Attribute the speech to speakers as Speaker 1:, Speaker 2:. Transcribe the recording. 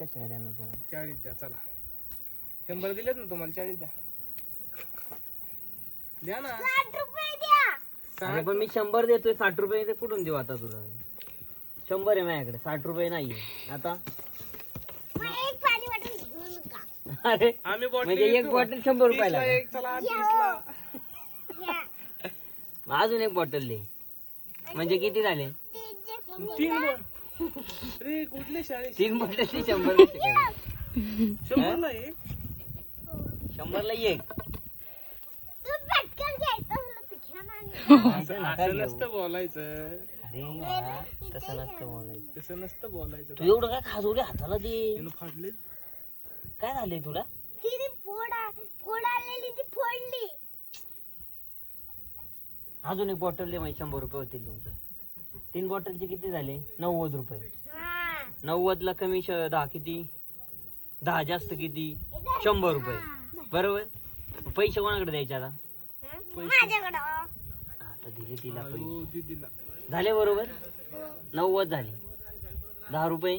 Speaker 1: कशा द्या तुम्हाला
Speaker 2: 40 द्या चला. 100 दिलेत ना तुम्हाला, 40 द्या. द्या ना.
Speaker 3: 60 रुपये द्या.
Speaker 1: अरे पण मी 100 देतोय, 60 रुपये ते कुठून देऊ आता तुला? 100 आहे माझ्याकडे, 60 रुपये नाहीये आता.
Speaker 3: मग एक पाणी बॉटल घेऊ नका.
Speaker 1: अरे
Speaker 2: आम्ही बॉटल
Speaker 1: म्हणजे एक बॉटल 100 रुपयाला
Speaker 2: एक चला 30ला.
Speaker 3: घ्या.
Speaker 1: अजून एक बॉटल दे, म्हणजे किती झाले?
Speaker 3: ते जे
Speaker 2: 3 अरे कुठले शाळे?
Speaker 1: 3 बॉटलची 100 कसे केले?
Speaker 2: 100 ला एक.
Speaker 1: 100 ला एक.
Speaker 3: तू पटकन घ्यायचं म्हणलं तर घ्या ना.
Speaker 1: असं नका
Speaker 2: असं
Speaker 1: घेऊ.
Speaker 2: नसतं बोलायचं.
Speaker 1: अरे बाळा, तसं नसतं बोलायचं.
Speaker 2: तसं नसतं बोलायचं.
Speaker 1: तू एवढं काय खाजवले हाताला दे?
Speaker 2: त्यानं फाडले.
Speaker 1: काय झालंय तुला?
Speaker 3: तिने फोड आलेली ती फोडली.
Speaker 1: अजून एक बॉटल दे, म्हणजे 100 रुपये होतील तुमचे. 3 बॉटलचे किती झाले? 90 रुपये.
Speaker 3: हा.
Speaker 1: 90 ला कमी 10 किती? 10 जास्त किती? 100 रुपये. बरोबर. पैसे कोणाकडे द्यायचे आता?
Speaker 3: माझ्याकडं.
Speaker 1: आता दिले तिला पैसे.
Speaker 2: हो, दीदीला.
Speaker 1: झाले बरोबर? 90 झाले. 10 रुपये